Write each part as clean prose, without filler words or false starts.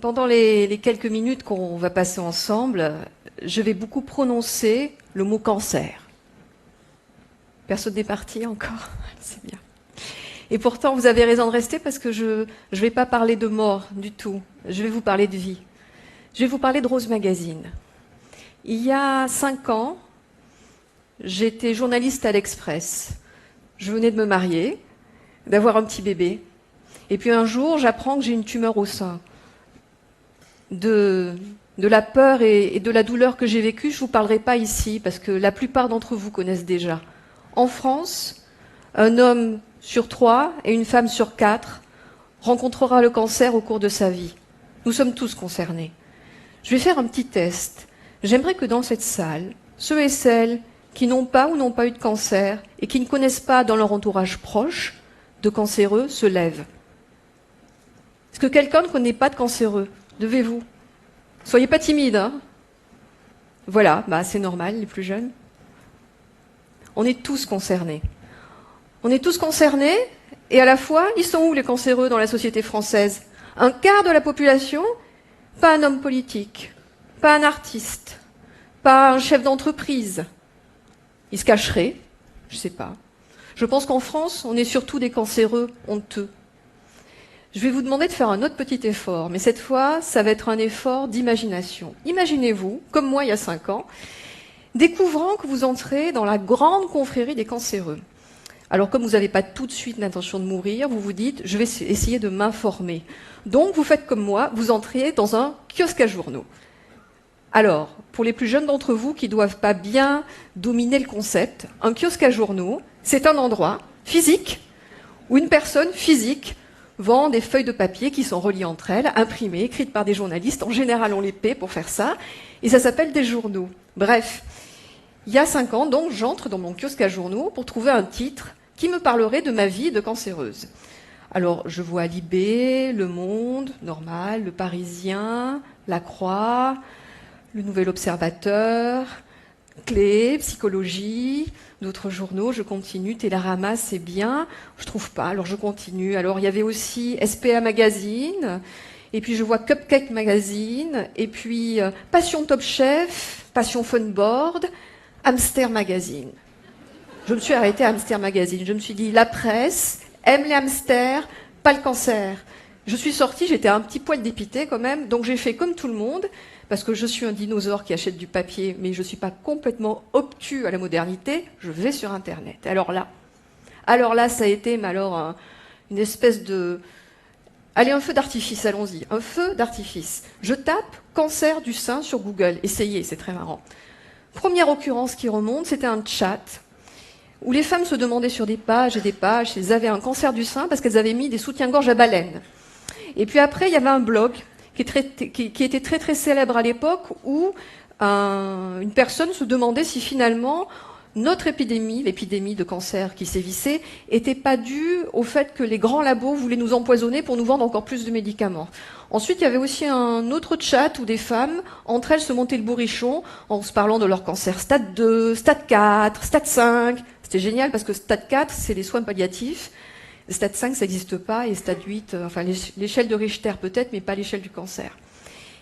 Pendant les quelques minutes qu'on va passer ensemble, je vais beaucoup prononcer le mot cancer. Personne n'est parti encore? C'est bien. Et pourtant, vous avez raison de rester parce que je ne vais pas parler de mort du tout. Je vais vous parler de vie. Je vais vous parler de Rose Magazine. Il y a 5 ans, j'étais journaliste à l'Express. Je venais de me marier, d'avoir un petit bébé. Et puis un jour, j'apprends que j'ai une tumeur au sein. De la peur et de la douleur que j'ai vécue, je ne vous parlerai pas ici, parce que la plupart d'entre vous connaissent déjà. En France, un homme sur 3 et une femme sur 4 rencontrera le cancer au cours de sa vie. Nous sommes tous concernés. Je vais faire un petit test. J'aimerais que dans cette salle, ceux et celles qui n'ont pas ou n'ont pas eu de cancer et qui ne connaissent pas dans leur entourage proche de cancéreux se lèvent. Est-ce que quelqu'un ne connaît pas de cancéreux? Devez-vous. Soyez pas timide, hein. Voilà, c'est normal, les plus jeunes. On est tous concernés. On est tous concernés, et à la fois, ils sont où les cancéreux dans la société française? Un quart de la population, pas un homme politique, pas un artiste, pas un chef d'entreprise. Ils se cacheraient, je sais pas. Je pense qu'en France, on est surtout des cancéreux honteux. Je vais vous demander de faire un autre petit effort, mais cette fois, ça va être un effort d'imagination. Imaginez-vous, comme moi il y a 5 ans, découvrant que vous entrez dans la grande confrérie des cancéreux. Alors comme vous n'avez pas tout de suite l'intention de mourir, vous vous dites, je vais essayer de m'informer. Donc vous faites comme moi, vous entrez dans un kiosque à journaux. Alors, pour les plus jeunes d'entre vous qui ne doivent pas bien dominer le concept, un kiosque à journaux, c'est un endroit physique où une personne physique vend des feuilles de papier qui sont reliées entre elles, imprimées, écrites par des journalistes. En général, on les paie pour faire ça. Et ça s'appelle des journaux. Bref, il y a 5 ans, donc, j'entre dans mon kiosque à journaux pour trouver un titre qui me parlerait de ma vie de cancéreuse. Alors, je vois Libé, Le Monde, Normal, Le Parisien, La Croix, Le Nouvel Observateur, Clé, Psychologie, d'autres journaux, je continue, Télérama, c'est bien, je trouve pas, alors je continue. Alors il y avait aussi SPA Magazine, et puis je vois Cupcake Magazine, et puis Passion Top Chef, Passion Funboard, Hamster Magazine. Je me suis arrêtée à Hamster Magazine, je me suis dit, la presse aime les hamsters, pas le cancer. Je suis sortie, j'étais un petit poil dépitée quand même, donc j'ai fait comme tout le monde, parce que je suis un dinosaure qui achète du papier, mais je ne suis pas complètement obtus à la modernité, je vais sur Internet. Alors là, ça a été une espèce de... Allez, un feu d'artifice, allons-y. Un feu d'artifice. Je tape cancer du sein sur Google. Essayez, c'est très marrant. Première occurrence qui remonte, c'était un chat où les femmes se demandaient sur des pages et des pages si elles avaient un cancer du sein parce qu'elles avaient mis des soutiens-gorge à baleine. Et puis après, il y avait un blog qui était très très célèbre à l'époque, où une personne se demandait si finalement notre épidémie, l'épidémie de cancer qui sévissait, n'était pas due au fait que les grands labos voulaient nous empoisonner pour nous vendre encore plus de médicaments. Ensuite, il y avait aussi un autre chat où des femmes, entre elles, se montaient le bourrichon en se parlant de leur cancer stade 2, stade 4, stade 5. C'était génial parce que stade 4, c'est les soins palliatifs. Stade 5, ça n'existe pas, et stade 8, enfin l'échelle de Richter peut-être, mais pas l'échelle du cancer.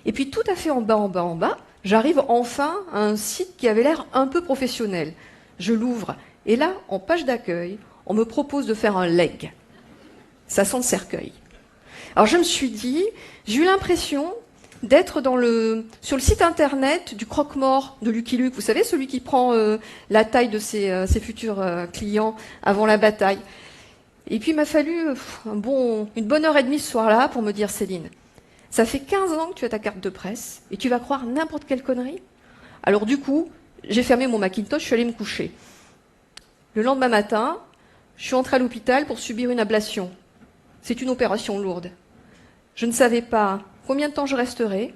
Et puis tout à fait en bas, j'arrive enfin à un site qui avait l'air un peu professionnel. Je l'ouvre, et là, en page d'accueil, on me propose de faire un leg. Ça sent le cercueil. Alors je me suis dit, j'ai eu l'impression d'être sur le site internet du croque-mort de Lucky Luke. Vous savez, celui qui prend la taille de ses futurs clients avant la bataille. Et puis il m'a fallu une bonne heure et demie ce soir-là pour me dire, Céline, ça fait 15 ans que tu as ta carte de presse et tu vas croire n'importe quelle connerie. Alors du coup, j'ai fermé mon Macintosh, je suis allée me coucher. Le lendemain matin, je suis entrée à l'hôpital pour subir une ablation. C'est une opération lourde. Je ne savais pas combien de temps je resterais,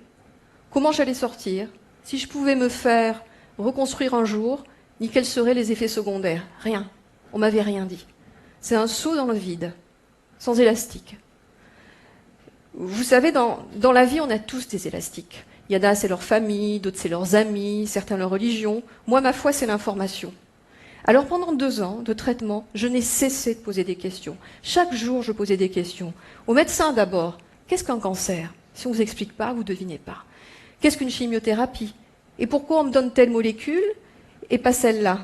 comment j'allais sortir, si je pouvais me faire reconstruire un jour, ni quels seraient les effets secondaires. Rien. On m'avait rien dit. C'est un saut dans le vide, sans élastique. Vous savez, dans la vie, on a tous des élastiques. Il y en a, c'est leur famille, d'autres, c'est leurs amis, certains, leur religion. Moi, ma foi, c'est l'information. Alors, pendant 2 ans de traitement, je n'ai cessé de poser des questions. Chaque jour, je posais des questions. Au médecin, d'abord, qu'est-ce qu'un cancer? Si on ne vous explique pas, vous ne devinez pas. Qu'est-ce qu'une chimiothérapie? Et pourquoi on me donne telle molécule et pas celle-là?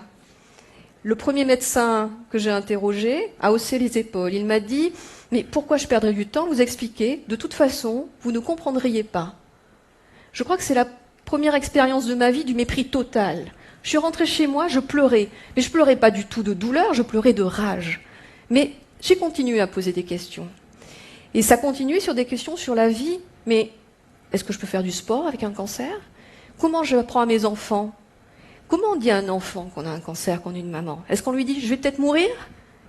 Le premier médecin que j'ai interrogé a haussé les épaules. Il m'a dit « Mais pourquoi je perdrais du temps à vous expliquer? De toute façon, vous ne comprendriez pas. » Je crois que c'est la première expérience de ma vie du mépris total. Je suis rentrée chez moi, je pleurais. Mais je pleurais pas du tout de douleur, je pleurais de rage. Mais j'ai continué à poser des questions. Et ça continuait sur des questions sur la vie. Mais est-ce que je peux faire du sport avec un cancer? Comment je apprends à mes enfants? Comment on dit à un enfant qu'on a un cancer, qu'on est une maman? Est-ce qu'on lui dit « je vais peut-être mourir »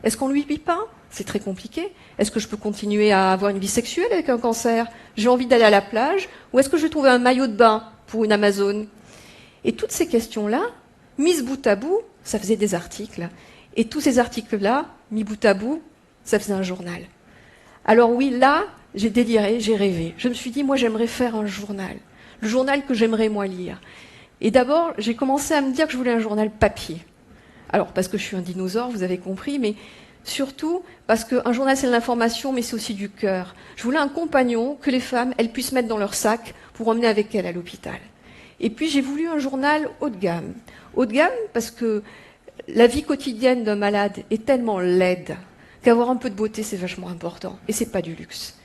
Est-ce qu'on lui dit pas? C'est très compliqué. Est-ce que je peux continuer à avoir une vie sexuelle avec un cancer? J'ai envie d'aller à la plage? Ou est-ce que je vais trouver un maillot de bain pour une Amazone? Et toutes ces questions-là, mises bout à bout, ça faisait des articles. Et tous ces articles-là, mis bout à bout, ça faisait un journal. Alors oui, là, j'ai déliré, j'ai rêvé. Je me suis dit, moi, j'aimerais faire un journal. Le journal que j'aimerais, moi, lire. Et d'abord, j'ai commencé à me dire que je voulais un journal papier. Alors, parce que je suis un dinosaure, vous avez compris, mais surtout parce qu'un journal, c'est de l'information, mais c'est aussi du cœur. Je voulais un compagnon que les femmes, elles puissent mettre dans leur sac pour emmener avec elles à l'hôpital. Et puis, j'ai voulu un journal haut de gamme. Haut de gamme parce que la vie quotidienne d'un malade est tellement laide qu'avoir un peu de beauté, c'est vachement important. Et c'est pas du luxe.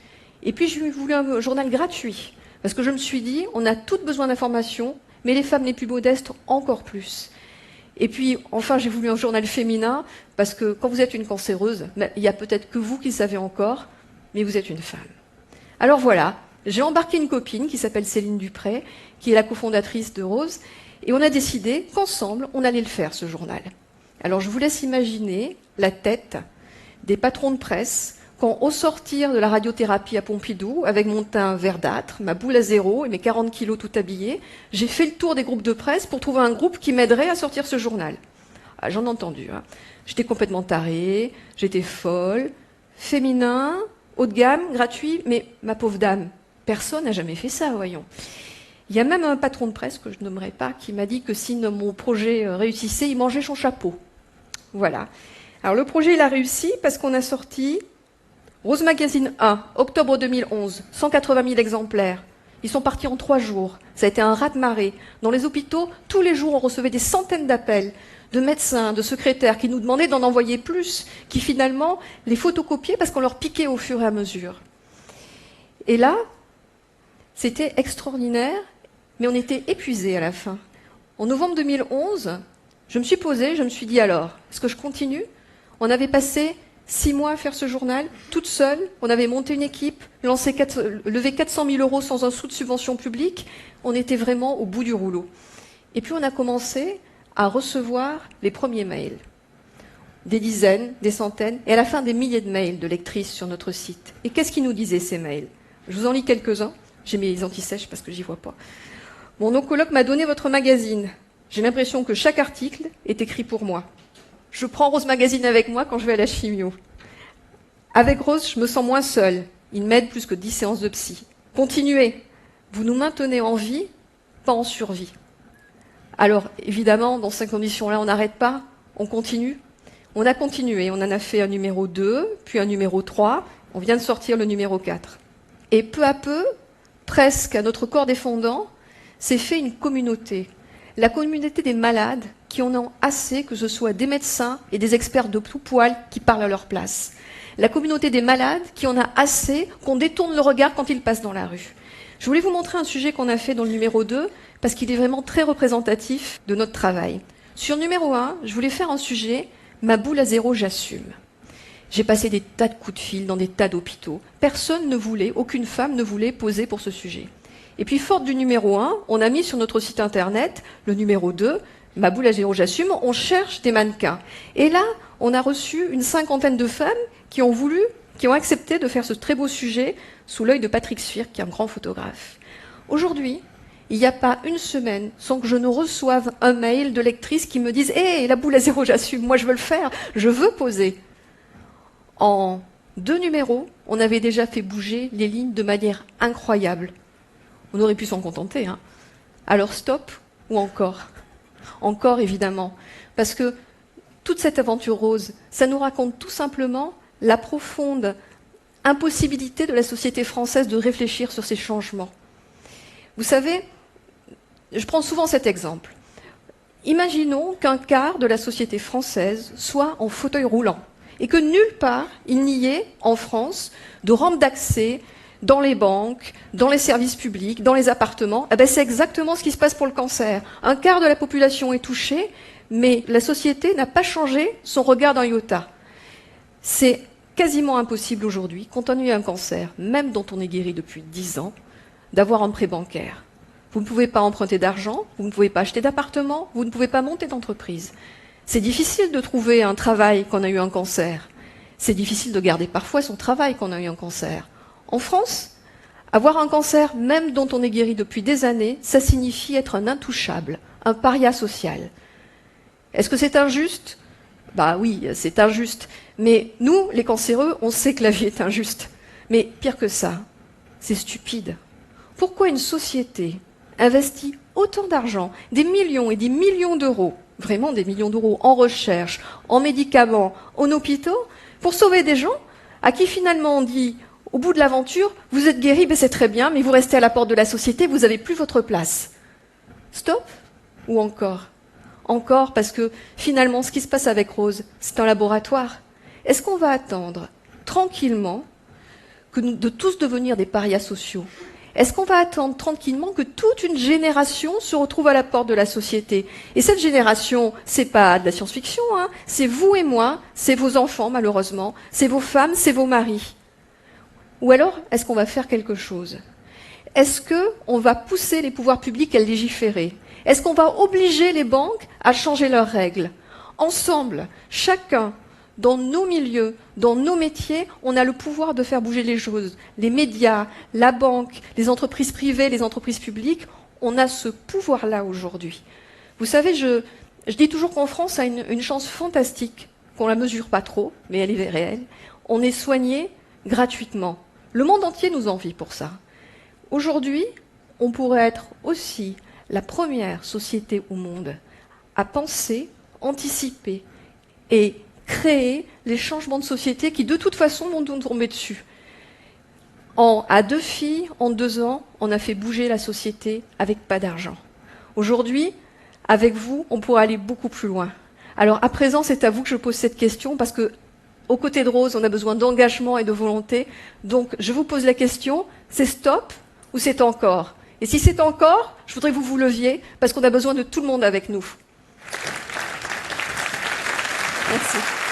Et puis, j'ai voulu un journal gratuit. Parce que je me suis dit, on a toutes besoin d'informations, mais les femmes les plus modestes encore plus. Et puis, enfin, j'ai voulu un journal féminin, parce que quand vous êtes une cancéreuse, il y a peut-être que vous qui le savez encore, mais vous êtes une femme. Alors voilà, j'ai embarqué une copine qui s'appelle Céline Dupré, qui est la cofondatrice de Rose, et on a décidé qu'ensemble, on allait le faire, ce journal. Alors je vous laisse imaginer la tête des patrons de presse quand, au sortir de la radiothérapie à Pompidou, avec mon teint verdâtre, ma boule à zéro et mes 40 kilos tout habillés, j'ai fait le tour des groupes de presse pour trouver un groupe qui m'aiderait à sortir ce journal. Ah, j'en ai entendu. Hein. J'étais complètement tarée, j'étais folle, féminin, haut de gamme, gratuit, mais ma pauvre dame, personne n'a jamais fait ça, voyons. Il y a même un patron de presse, que je nommerai pas, qui m'a dit que si mon projet réussissait, il mangeait son chapeau. Voilà. Alors le projet, il a réussi parce qu'on a sorti Rose Magazine 1, octobre 2011, 180 000 exemplaires. Ils sont partis en 3 jours. Ça a été un raz-de-marée. Dans les hôpitaux, tous les jours, on recevait des centaines d'appels de médecins, de secrétaires qui nous demandaient d'en envoyer plus, qui finalement les photocopiaient parce qu'on leur piquait au fur et à mesure. Et là, c'était extraordinaire, mais on était épuisés à la fin. En novembre 2011, je me suis posée, je me suis dit alors, est-ce que je continue? On avait passé 6 mois à faire ce journal, toute seule. On avait monté une équipe, levé 400 000 euros sans un sou de subvention publique. On était vraiment au bout du rouleau. Et puis on a commencé à recevoir les premiers mails. Des dizaines, des centaines, et à la fin des milliers de mails de lectrices sur notre site. Et qu'est-ce qu'ils nous disaient, ces mails? Je vous en lis quelques-uns. J'ai mis les antisèches parce que j'y vois pas. Mon oncologue m'a donné votre magazine. J'ai l'impression que chaque article est écrit pour moi. Je prends Rose Magazine avec moi quand je vais à la chimio. Avec Rose, je me sens moins seule. Il m'aide plus que 10 séances de psy. Continuez. Vous nous maintenez en vie, pas en survie. Alors, évidemment, dans ces conditions-là, on n'arrête pas, on continue. On a continué, on en a fait un numéro 2, puis un numéro 3, on vient de sortir le numéro 4. Et peu à peu, presque à notre corps défendant, s'est fait une communauté. La communauté des malades qui en ont assez que ce soit des médecins et des experts de tout poil qui parlent à leur place. La communauté des malades qui en a assez qu'on détourne le regard quand ils passent dans la rue. Je voulais vous montrer un sujet qu'on a fait dans le numéro 2 parce qu'il est vraiment très représentatif de notre travail. Sur le numéro 1, je voulais faire un sujet « Ma boule à zéro, j'assume ». J'ai passé des tas de coups de fil dans des tas d'hôpitaux. Personne ne voulait, aucune femme ne voulait poser pour ce sujet. Et puis, forte du numéro 1, on a mis sur notre site internet le numéro 2, Ma boule à zéro, j'assume, on cherche des mannequins. Et là, on a reçu une 50aine de femmes qui ont accepté de faire ce très beau sujet sous l'œil de Patrick Sfir, qui est un grand photographe. Aujourd'hui, il n'y a pas une semaine sans que je ne reçoive un mail de lectrices qui me disent « Hé, la boule à zéro, j'assume, moi je veux le faire, je veux poser ». En 2 numéros, on avait déjà fait bouger les lignes de manière incroyable. On aurait pu s'en contenter. Hein. Alors stop ou encore? Encore, évidemment. Parce que toute cette aventure rose, ça nous raconte tout simplement la profonde impossibilité de la société française de réfléchir sur ces changements. Vous savez, je prends souvent cet exemple. Imaginons qu'un quart de la société française soit en fauteuil roulant et que nulle part il n'y ait en France de rampe d'accès dans les banques, dans les services publics, dans les appartements. Eh bien, c'est exactement ce qui se passe pour le cancer. Un quart de la population est touchée, mais la société n'a pas changé son regard d'un iota. C'est quasiment impossible aujourd'hui, quand on a eu un cancer, même dont on est guéri depuis 10 ans, d'avoir un prêt bancaire. Vous ne pouvez pas emprunter d'argent, vous ne pouvez pas acheter d'appartement, vous ne pouvez pas monter d'entreprise. C'est difficile de trouver un travail quand on a eu un cancer. C'est difficile de garder parfois son travail quand on a eu un cancer. En France, avoir un cancer, même dont on est guéri depuis des années, ça signifie être un intouchable, un paria social. Est-ce que c'est injuste ? Bah oui, c'est injuste. Mais nous, les cancéreux, on sait que la vie est injuste. Mais pire que ça, c'est stupide. Pourquoi une société investit autant d'argent, des millions et des millions d'euros, vraiment des millions d'euros, en recherche, en médicaments, en hôpitaux, pour sauver des gens à qui finalement on dit, au bout de l'aventure, vous êtes guéri, ben c'est très bien, mais vous restez à la porte de la société, vous n'avez plus votre place. Stop ? Ou encore ? Encore parce que finalement, ce qui se passe avec Rose, c'est un laboratoire. Est-ce qu'on va attendre tranquillement de tous devenir des parias sociaux ? Est-ce qu'on va attendre tranquillement que toute une génération se retrouve à la porte de la société ? Et cette génération, c'est pas de la science-fiction, hein, c'est vous et moi, c'est vos enfants malheureusement, c'est vos femmes, c'est vos maris. Ou alors, est-ce qu'on va faire quelque chose ? Est-ce qu'on va pousser les pouvoirs publics à légiférer ? Est-ce qu'on va obliger les banques à changer leurs règles ? Ensemble, chacun, dans nos milieux, dans nos métiers, on a le pouvoir de faire bouger les choses. Les médias, la banque, les entreprises privées, les entreprises publiques, on a ce pouvoir-là aujourd'hui. Vous savez, je dis toujours qu'en France a une chance fantastique, qu'on ne la mesure pas trop, mais elle est réelle. On est soigné gratuitement. Le monde entier nous envie pour ça. Aujourd'hui, on pourrait être aussi la première société au monde à penser, anticiper et créer les changements de société qui, de toute façon, vont nous tomber dessus. À 2 filles, en 2 ans, on a fait bouger la société avec pas d'argent. Aujourd'hui, avec vous, on pourra aller beaucoup plus loin. Alors, à présent, c'est à vous que je pose cette question, parce que, aux côtés de Rose, on a besoin d'engagement et de volonté. Donc, je vous pose la question, c'est stop ou c'est encore ? Et si c'est encore, je voudrais que vous vous leviez, parce qu'on a besoin de tout le monde avec nous. Merci.